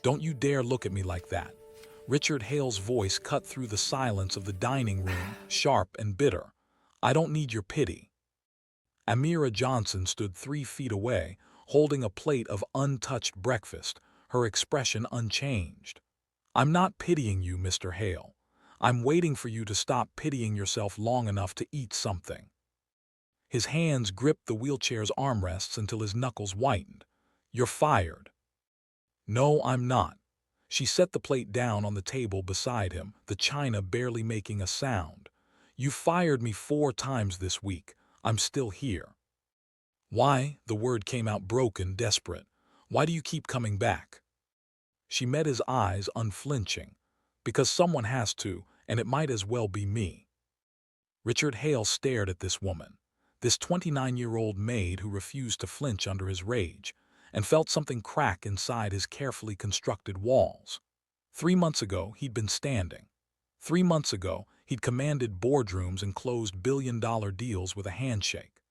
Don't you dare look at me like that. Richard Hale's voice cut through the silence of the dining room, sharp and bitter. I don't need your pity. Amira Johnson stood 3 feet away, holding a plate of untouched breakfast, her expression unchanged. I'm not pitying you, Mr. Hale. I'm waiting for you to stop pitying yourself long enough to eat something. His hands gripped the wheelchair's armrests until his knuckles whitened. You're fired. No, I'm not. She set the plate down on the table beside him, the china barely making a sound. You fired me 4 times this week. I'm still here. Why? The word came out broken, desperate. Why do you keep coming back? She met his eyes, unflinching. Because someone has to, and it might as well be me. Richard Hale stared at this woman, this 29-year-old maid who refused to flinch under his rage, and felt something crack inside his carefully constructed walls. 3 months ago, he'd been standing. 3 months ago, he'd commanded boardrooms and closed billion-dollar deals with a handshake.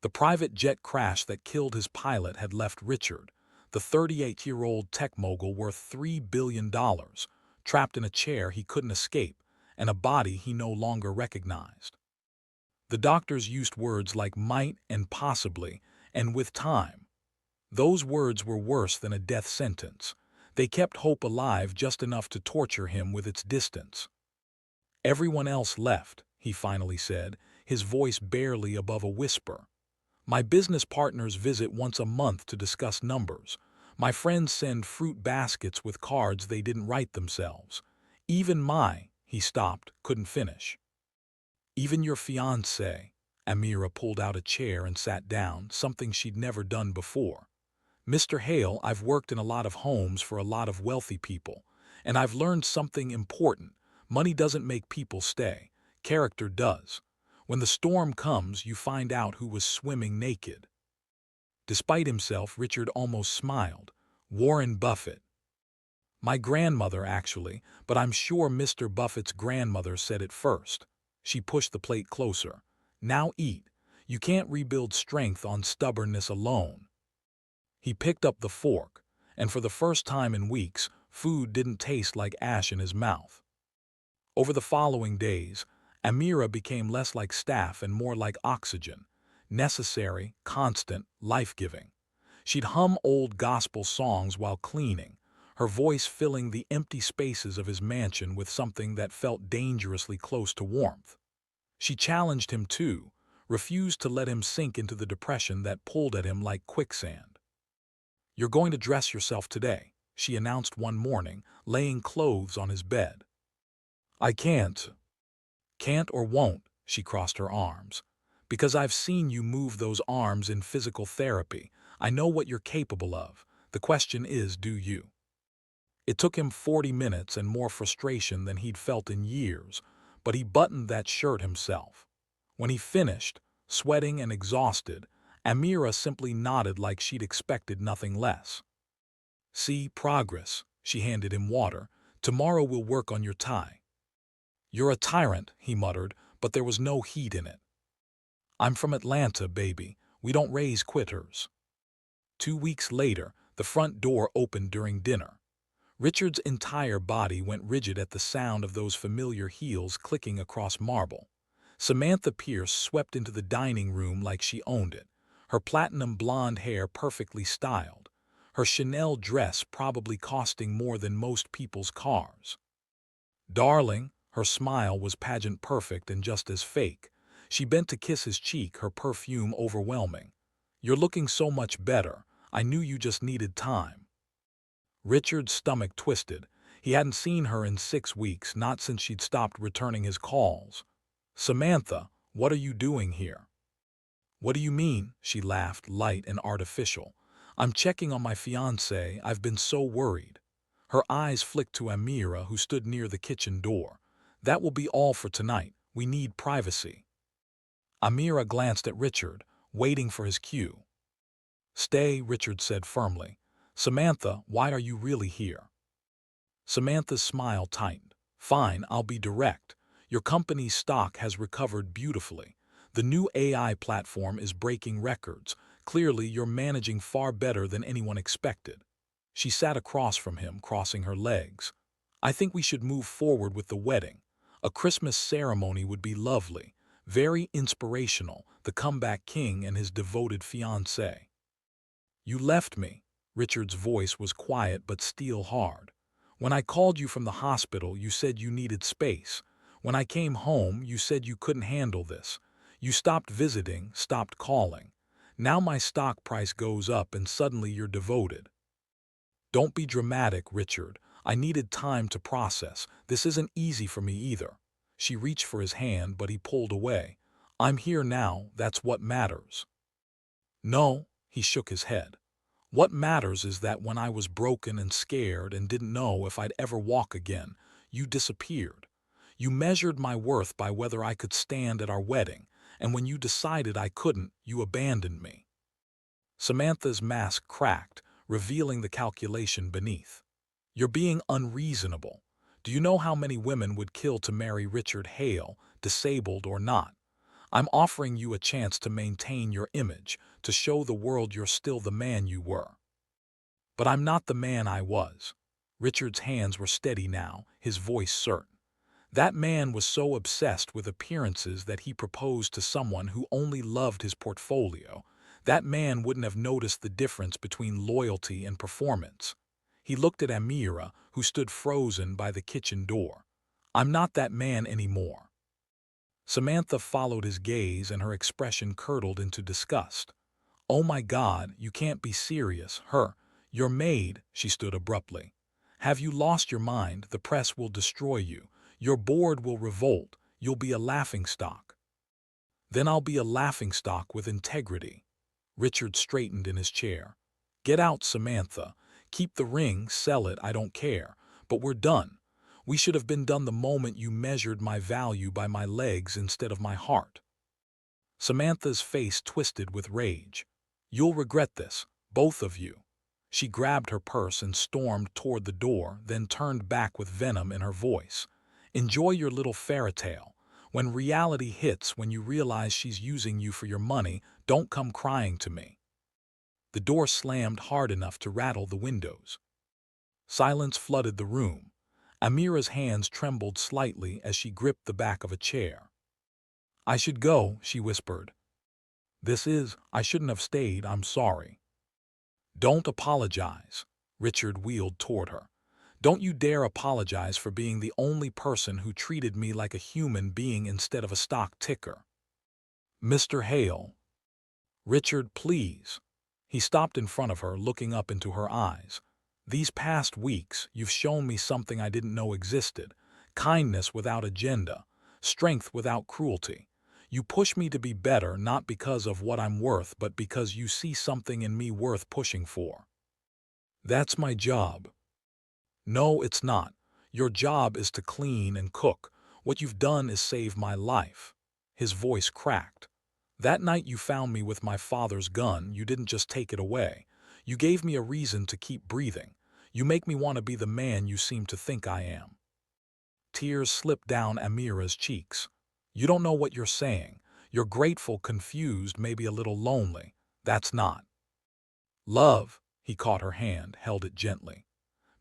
The private jet crash that killed his pilot had left Richard, the 38-year-old tech mogul worth $3 billion, trapped in a chair he couldn't escape and a body he no longer recognized. The doctors used words like might and possibly and with time. Those words were worse than a death sentence. They kept hope alive just enough to torture him with its distance. Everyone else left, he finally said, his voice barely above a whisper. My business partners visit once a month to discuss numbers. My friends send fruit baskets with cards they didn't write themselves. Even he stopped, couldn't finish. Even your fiancée. Amira pulled out a chair and sat down, something she'd never done before. Mr. Hale, I've worked in a lot of homes for a lot of wealthy people, and I've learned something important. Money doesn't make people stay. Character does. When the storm comes, you find out who was swimming naked. Despite himself, Richard almost smiled. Warren Buffett. My grandmother, actually, but I'm sure Mr. Buffett's grandmother said it first. She pushed the plate closer. Now eat. You can't rebuild strength on stubbornness alone. He picked up the fork, and for the first time in weeks, food didn't taste like ash in his mouth. Over the following days, Amira became less like staff and more like oxygen, necessary, constant, life-giving. She'd hum old gospel songs while cleaning, her voice filling the empty spaces of his mansion with something that felt dangerously close to warmth. She challenged him too, refused to let him sink into the depression that pulled at him like quicksand. You're going to dress yourself today, she announced one morning, laying clothes on his bed. I can't. Can't or won't, she crossed her arms. Because I've seen you move those arms in physical therapy. I know what you're capable of. The question is, do you? It took him 40 minutes and more frustration than he'd felt in years, but he buttoned that shirt himself. When he finished, sweating and exhausted, Amira simply nodded like she'd expected nothing less. See, progress, she handed him water. Tomorrow we'll work on your tie. You're a tyrant, he muttered, but there was no heat in it. I'm from Atlanta, baby. We don't raise quitters. 2 weeks later, the front door opened during dinner. Richard's entire body went rigid at the sound of those familiar heels clicking across marble. Samantha Pierce swept into the dining room like she owned it, her platinum blonde hair perfectly styled, her Chanel dress probably costing more than most people's cars. Darling, her smile was pageant perfect and just as fake. She bent to kiss his cheek, her perfume overwhelming. You're looking so much better. I knew you just needed time. Richard's stomach twisted. He hadn't seen her in 6 weeks, not since she'd stopped returning his calls. Samantha, what are you doing here? What do you mean? She laughed, light and artificial. I'm checking on my fiancé. I've been so worried. Her eyes flicked to Amira, who stood near the kitchen door. That will be all for tonight. We need privacy. Amira glanced at Richard, waiting for his cue. Stay, Richard said firmly. Samantha, why are you really here? Samantha's smile tightened. Fine, I'll be direct. Your company's stock has recovered beautifully. The new AI platform is breaking records. Clearly, you're managing far better than anyone expected. She sat across from him, crossing her legs. I think we should move forward with the wedding. A Christmas ceremony would be lovely, very inspirational, the comeback king and his devoted fiancée. You left me. Richard's voice was quiet but steel hard. When I called you from the hospital, you said you needed space. When I came home, you said you couldn't handle this. You stopped visiting, stopped calling. Now my stock price goes up and suddenly you're devoted. Don't be dramatic, Richard. I needed time to process. This isn't easy for me either. She reached for his hand, but he pulled away. I'm here now, that's what matters. No, he shook his head. What matters is that when I was broken and scared and didn't know if I'd ever walk again, you disappeared. You measured my worth by whether I could stand at our wedding, and when you decided I couldn't, you abandoned me. Samantha's mask cracked, revealing the calculation beneath. You're being unreasonable. Do you know how many women would kill to marry Richard Hale, disabled or not? I'm offering you a chance to maintain your image, to show the world you're still the man you were. But I'm not the man I was. Richard's hands were steady now, his voice certain. That man was so obsessed with appearances that he proposed to someone who only loved his portfolio. That man wouldn't have noticed the difference between loyalty and performance. He looked at Amira, who stood frozen by the kitchen door. I'm not that man anymore. Samantha followed his gaze and her expression curdled into disgust. Oh my God, you can't be serious, your maid, she stood abruptly. Have you lost your mind? The press will destroy you. Your board will revolt. You'll be a laughingstock. Then I'll be a laughingstock with integrity. Richard straightened in his chair. Get out, Samantha. Keep the ring, sell it, I don't care. But we're done. We should have been done the moment you measured my value by my legs instead of my heart. Samantha's face twisted with rage. You'll regret this, both of you. She grabbed her purse and stormed toward the door, then turned back with venom in her voice. Enjoy your little fairy tale. When reality hits, when you realize she's using you for your money, don't come crying to me. The door slammed hard enough to rattle the windows. Silence flooded the room. Amira's hands trembled slightly as she gripped the back of a chair. I should go, she whispered. I shouldn't have stayed, I'm sorry. Don't apologize. Richard wheeled toward her. Don't you dare apologize for being the only person who treated me like a human being instead of a stock ticker. Mr. Hale. Richard, please. He stopped in front of her, looking up into her eyes. These past weeks, you've shown me something I didn't know existed. Kindness without agenda. Strength without cruelty. You push me to be better not because of what I'm worth, but because you see something in me worth pushing for. That's my job. No, it's not. Your job is to clean and cook. What you've done is save my life. His voice cracked. That night you found me with my father's gun, you didn't just take it away. You gave me a reason to keep breathing. You make me want to be the man you seem to think I am. Tears slipped down Amira's cheeks. You don't know what you're saying. You're grateful, confused, maybe a little lonely. That's not love. He caught her hand, held it gently.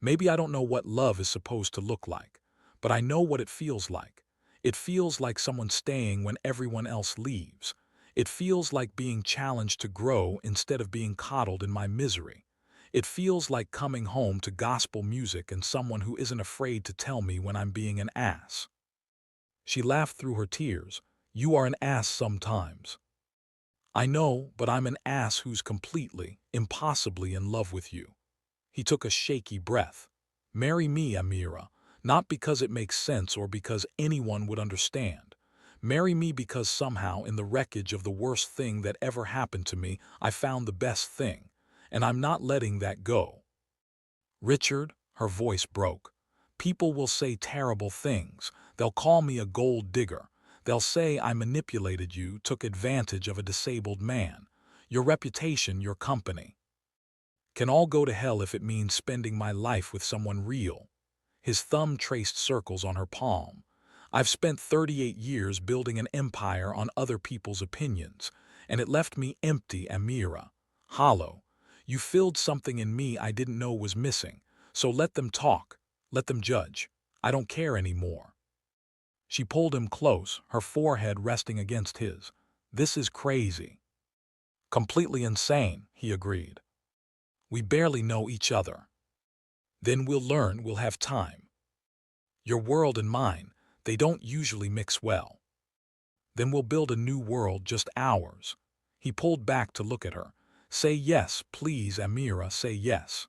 Maybe I don't know what love is supposed to look like, but I know what it feels like. It feels like someone staying when everyone else leaves. It feels like being challenged to grow instead of being coddled in my misery. It feels like coming home to gospel music and someone who isn't afraid to tell me when I'm being an ass. She laughed through her tears. You are an ass sometimes. I know, but I'm an ass who's completely, impossibly in love with you. He took a shaky breath. Marry me, Amira, not because it makes sense or because anyone would understand. Marry me because somehow in the wreckage of the worst thing that ever happened to me, I found the best thing, and I'm not letting that go. Richard, her voice broke. People will say terrible things. They'll call me a gold digger. They'll say I manipulated you, took advantage of a disabled man. Your reputation, your company. Can all go to hell if it means spending my life with someone real. His thumb traced circles on her palm. I've spent 38 years building an empire on other people's opinions, and it left me empty, Amira. Hollow. You filled something in me I didn't know was missing, so let them talk, let them judge. I don't care anymore. She pulled him close, her forehead resting against his. This is crazy. Completely insane, he agreed. We barely know each other. Then we'll learn, we'll have time. Your world and mine, they don't usually mix well. Then we'll build a new world, just ours. He pulled back to look at her. Say yes, please, Amira, say yes.